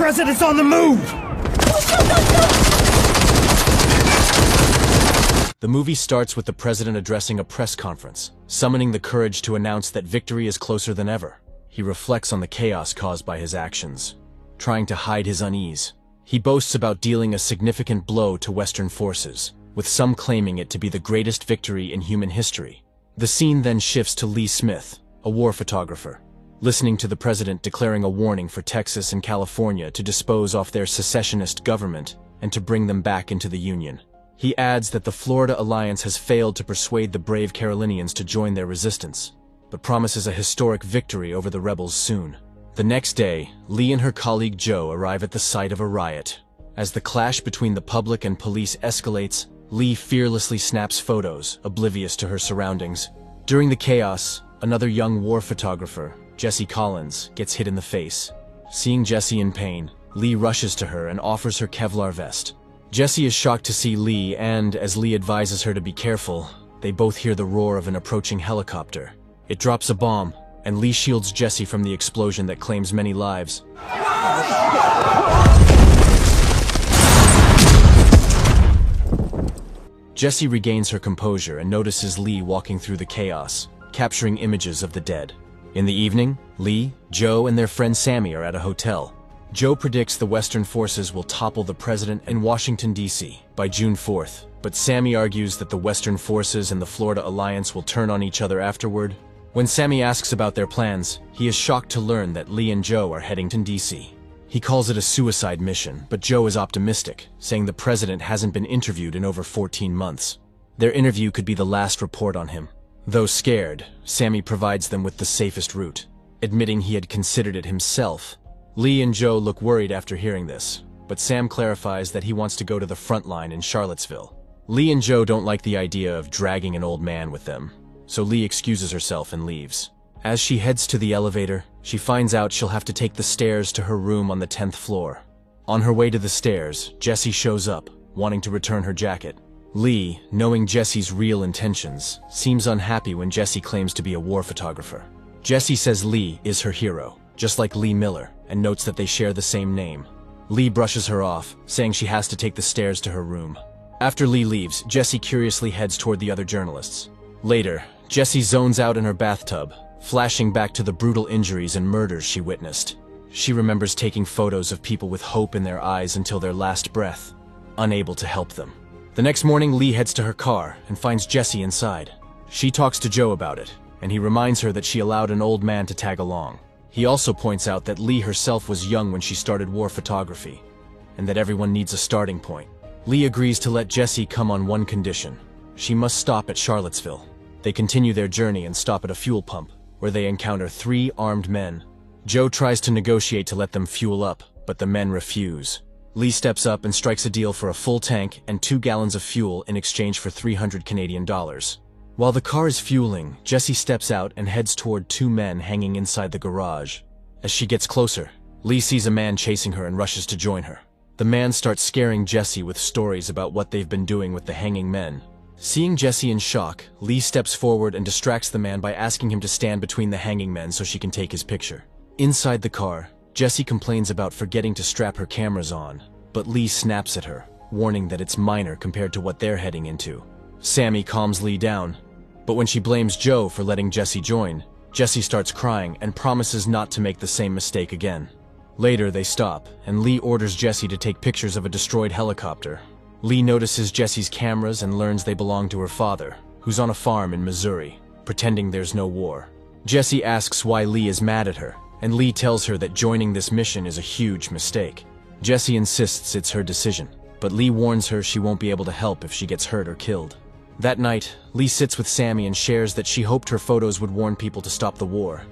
president's on the move! The movie starts with the president addressing a press conference, summoning the courage to announce that victory is closer than ever. He reflects on the chaos caused by his actions, trying to hide his unease. He boasts about dealing a significant blow to Western forces, with some claiming it to be the greatest victory in human history. The scene then shifts to Lee Smith, a war photographer, listening to the president declaring a warning for Texas and California to dispose off their secessionist government and to bring them back into the Union. He adds that the Florida Alliance has failed to persuade the brave Carolinians to join their resistance, but promises a historic victory over the rebels soon. The next day, Lee and her colleague Joe arrive at the site of a riot. As the clash between the public and police escalates, Lee fearlessly snaps photos, oblivious to her surroundings. During the chaos, another young war photographer, Jesse Collins, gets hit in the face. Seeing Jesse in pain, Lee rushes to her and offers her Kevlar vest. Jesse is shocked to see Lee, and as Lee advises her to be careful, they both hear the roar of an approaching helicopter. It drops a bomb, and Lee shields Jesse from the explosion that claims many lives. Jesse regains her composure and notices Lee walking through the chaos, capturing images of the dead. In the evening, Lee, Joe, and their friend Sammy are at a hotel. Joe predicts the Western forces will topple the president in Washington, D.C. by June 4th, but Sammy argues that the Western forces and the Florida Alliance will turn on each other afterward. When Sammy asks about their plans, he is shocked to learn that Lee and Joe are heading to D.C. He calls it a suicide mission, but Joe is optimistic, saying the president hasn't been interviewed in over 14 months. Their interview could be the last report on him. Though scared, Sammy provides them with the safest route, admitting he had considered it himself. Lee and Joe look worried after hearing this, but Sam clarifies that he wants to go to the front line in Charlottesville. Lee and Joe don't like the idea of dragging an old man with them, so Lee excuses herself and leaves. As she heads to the elevator, she finds out she'll have to take the stairs to her room on the 10th floor. On her way to the stairs, Jesse shows up, wanting to return her jacket. Lee, knowing Jesse's real intentions, seems unhappy when Jesse claims to be a war photographer. Jesse says Lee is her hero, just like Lee Miller, and notes that they share the same name. Lee brushes her off, saying she has to take the stairs to her room. After Lee leaves, Jesse curiously heads toward the other journalists. Later, Jesse zones out in her bathtub, flashing back to the brutal injuries and murders she witnessed. She remembers taking photos of people with hope in their eyes until their last breath, unable to help them. The next morning, Lee heads to her car and finds Jesse inside. She talks to Joe about it, and he reminds her that she allowed an old man to tag along. He also points out that Lee herself was young when she started war photography, and that everyone needs a starting point. Lee agrees to let Jesse come on one condition. She must stop at Charlottesville. They continue their journey and stop at a fuel pump, where they encounter 3 armed men. Joe tries to negotiate to let them fuel up, but the men refuse. Lee steps up and strikes a deal for a full tank and 2 gallons of fuel in exchange for $300 Canadian. While the car is fueling, Jesse steps out and heads toward 2 men hanging inside the garage. As she gets closer, Lee sees a man chasing her and rushes to join her. The man starts scaring Jesse with stories about what they've been doing with the hanging men. Seeing Jesse in shock, Lee steps forward and distracts the man by asking him to stand between the hanging men so she can take his picture. Inside the car, Jesse complains about forgetting to strap her cameras on, but Lee snaps at her, warning that it's minor compared to what they're heading into. Sammy calms Lee down, but when she blames Joe for letting Jesse join, Jesse starts crying and promises not to make the same mistake again. Later, they stop, and Lee orders Jesse to take pictures of a destroyed helicopter. Lee notices Jesse's cameras and learns they belong to her father, who's on a farm in Missouri, pretending there's no war. Jesse asks why Lee is mad at her, and Lee tells her that joining this mission is a huge mistake. Jesse insists it's her decision, but Lee warns her she won't be able to help if she gets hurt or killed. That night, Lee sits with Sammy and shares that she hoped her photos would warn people to stop the war.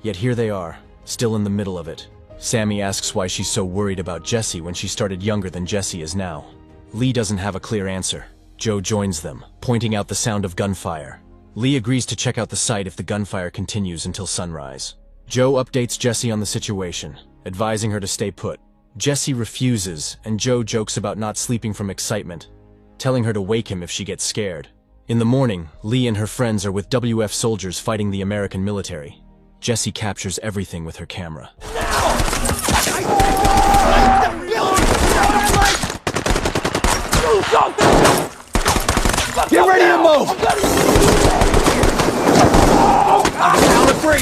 Yet here they are, still in the middle of it. Sammy asks why she's so worried about Jesse when she started younger than Jesse is now. Lee doesn't have a clear answer. Joe joins them, pointing out the sound of gunfire. Lee agrees to check out the site if the gunfire continues until sunrise. Joe updates Jesse on the situation, advising her to stay put. Jesse refuses, and Joe jokes about not sleeping from excitement, telling her to wake him if she gets scared. In the morning, Lee and her friends are with WF soldiers fighting the American military. Jesse captures everything with her camera. Get ready to move! Down to 3!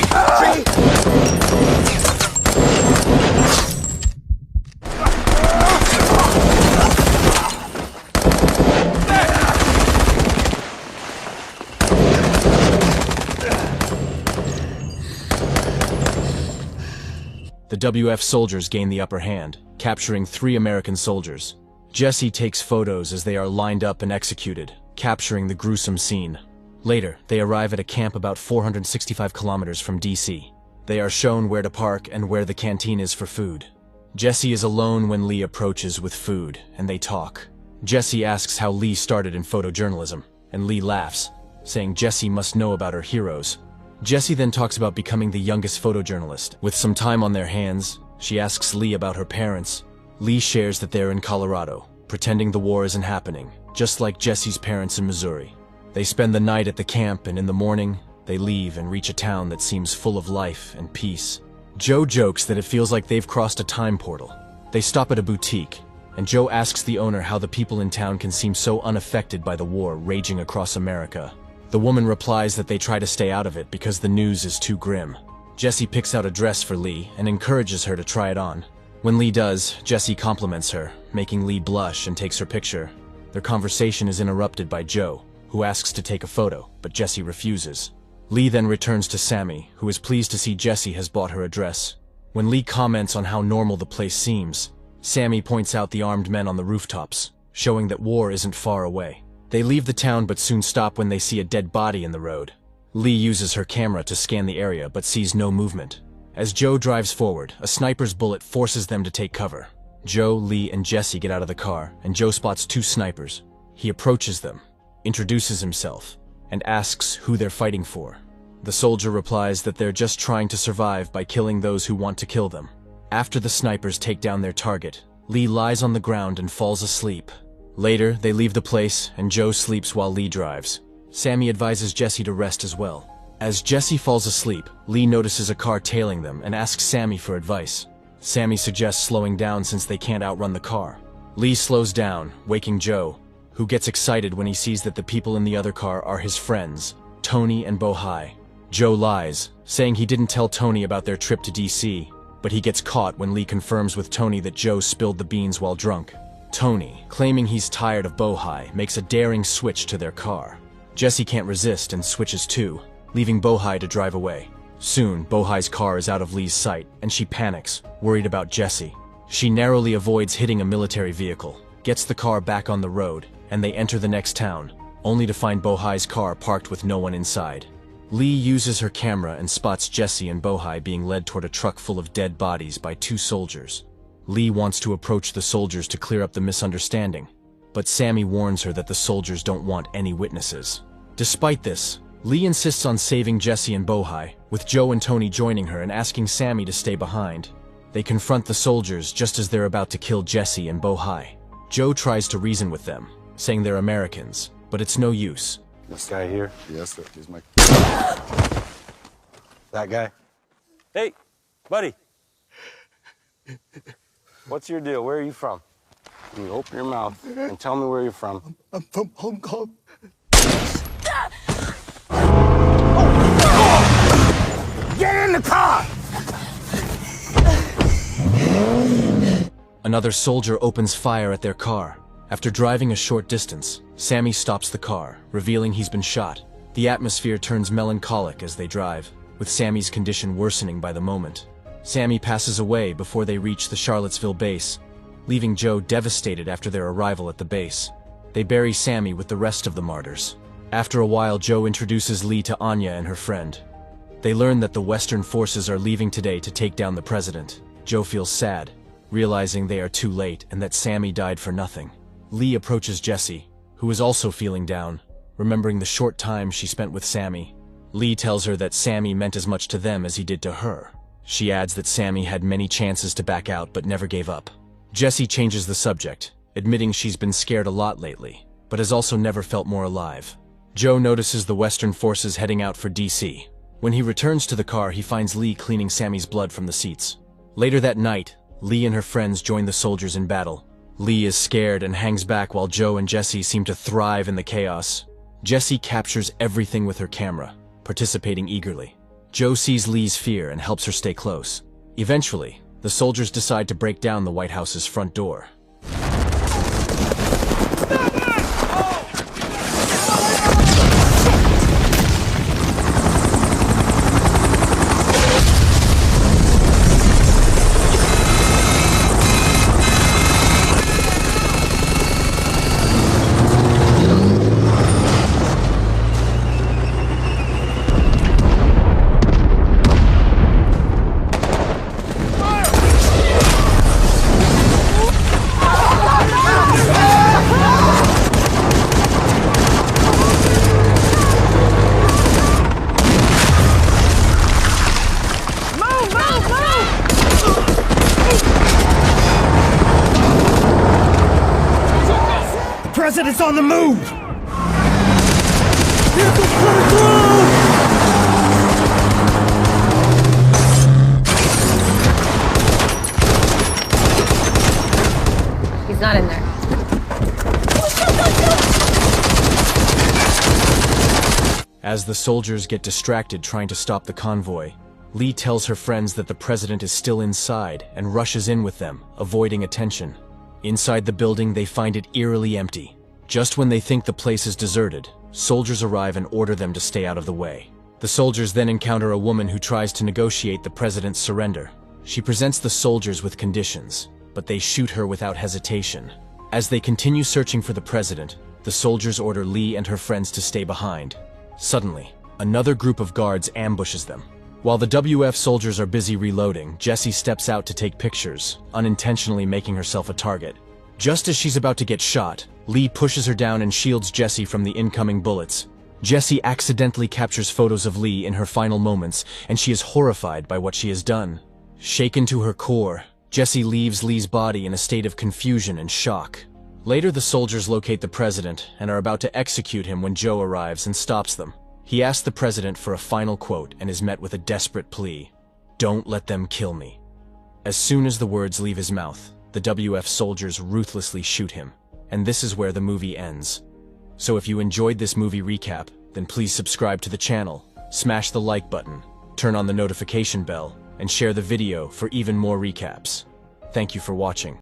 The WF soldiers gain the upper hand, capturing 3 American soldiers. Jesse takes photos as they are lined up and executed, capturing the gruesome scene. Later, they arrive at a camp about 465 kilometers from DC. They are shown where to park and where the canteen is for food. Jesse is alone when Lee approaches with food, and they talk. Jesse asks how Lee started in photojournalism, and Lee laughs, saying Jesse must know about her heroes. Jesse then talks about becoming the youngest photojournalist. With some time on their hands, she asks Lee about her parents. Lee shares that they're in Colorado, pretending the war isn't happening, just like Jesse's parents in Missouri. They spend the night at the camp, and in the morning, they leave and reach a town that seems full of life and peace. Joe jokes that it feels like they've crossed a time portal. They stop at a boutique, and Joe asks the owner how the people in town can seem so unaffected by the war raging across America. The woman replies that they try to stay out of it because the news is too grim. Jesse picks out a dress for Lee and encourages her to try it on. When Lee does, Jesse compliments her, making Lee blush and takes her picture. Their conversation is interrupted by Joe, who asks to take a photo, but Jesse refuses. Lee then returns to Sammy, who is pleased to see Jesse has bought her a dress. When Lee comments on how normal the place seems, Sammy points out the armed men on the rooftops, showing that war isn't far away. They leave the town but soon stop when they see a dead body in the road. Lee uses her camera to scan the area but sees no movement. As Joe drives forward, a sniper's bullet forces them to take cover. Joe, Lee, and Jesse get out of the car, and Joe spots 2 snipers. He approaches them, introduces himself, and asks who they're fighting for. The soldier replies that they're just trying to survive by killing those who want to kill them. After the snipers take down their target, Lee lies on the ground and falls asleep. Later, they leave the place, and Joe sleeps while Lee drives. Sammy advises Jesse to rest as well. As Jesse falls asleep, Lee notices a car tailing them and asks Sammy for advice. Sammy suggests slowing down since they can't outrun the car. Lee slows down, waking Joe, who gets excited when he sees that the people in the other car are his friends, Tony and Bohai. Joe lies, saying he didn't tell Tony about their trip to DC, but he gets caught when Lee confirms with Tony that Joe spilled the beans while drunk. Tony, claiming he's tired of Bohai, makes a daring switch to their car. Jesse can't resist and switches too, leaving Bohai to drive away. Soon, Bohai's car is out of Lee's sight, and she panics, worried about Jesse. She narrowly avoids hitting a military vehicle, gets the car back on the road, and they enter the next town, only to find Bohai's car parked with no one inside. Lee uses her camera and spots Jesse and Bohai being led toward a truck full of dead bodies by 2 soldiers. Lee wants to approach the soldiers to clear up the misunderstanding, but Sammy warns her that the soldiers don't want any witnesses. Despite this, Lee insists on saving Jesse and Bohai, with Joe and Tony joining her and asking Sammy to stay behind. They confront the soldiers just as they're about to kill Jesse and Bohai. Joe tries to reason with them, saying they're Americans, but it's no use. This guy here? Yes, sir. He's my... That guy? Hey, buddy. What's your deal? Where are you from? You open your mouth and tell me where you're from. I'm from Hong Kong. Get in the car! Another soldier opens fire at their car. After driving a short distance, Sammy stops the car, revealing he's been shot. The atmosphere turns melancholic as they drive, with Sammy's condition worsening by the moment. Sammy passes away before they reach the Charlottesville base, leaving Joe devastated after their arrival at the base. They bury Sammy with the rest of the martyrs. After a while, Joe introduces Lee to Anya and her friend. They learn that the Western forces are leaving today to take down the president. Joe feels sad, realizing they are too late and that Sammy died for nothing. Lee approaches Jesse, who is also feeling down, remembering the short time she spent with Sammy. Lee tells her that Sammy meant as much to them as he did to her. She adds that Sammy had many chances to back out but never gave up. Jesse changes the subject, admitting she's been scared a lot lately, but has also never felt more alive. Joe notices the Western forces heading out for DC. When he returns to the car, he finds Lee cleaning Sammy's blood from the seats. Later that night, Lee and her friends join the soldiers in battle. Lee is scared and hangs back while Joe and Jesse seem to thrive in the chaos. Jesse captures everything with her camera, participating eagerly. Joe sees Lee's fear and helps her stay close. Eventually, the soldiers decide to break down the White House's front door. President's on the move! He's not in there. As the soldiers get distracted trying to stop the convoy, Lee tells her friends that the president is still inside and rushes in with them, avoiding attention. Inside the building, they find it eerily empty. Just when they think the place is deserted, soldiers arrive and order them to stay out of the way. The soldiers then encounter a woman who tries to negotiate the president's surrender. She presents the soldiers with conditions, but they shoot her without hesitation. As they continue searching for the president, the soldiers order Lee and her friends to stay behind. Suddenly, another group of guards ambushes them. While the WF soldiers are busy reloading, Jessie steps out to take pictures, unintentionally making herself a target. Just as she's about to get shot, Lee pushes her down and shields Jessie from the incoming bullets. Jessie accidentally captures photos of Lee in her final moments, and she is horrified by what she has done. Shaken to her core, Jessie leaves Lee's body in a state of confusion and shock. Later, the soldiers locate the president and are about to execute him when Joe arrives and stops them. He asks the president for a final quote and is met with a desperate plea: "Don't let them kill me." As soon as the words leave his mouth, the WF soldiers ruthlessly shoot him, and this is where the movie ends. So if you enjoyed this movie recap, then please subscribe to the channel, smash the like button, turn on the notification bell, and share the video for even more recaps. Thank you for watching.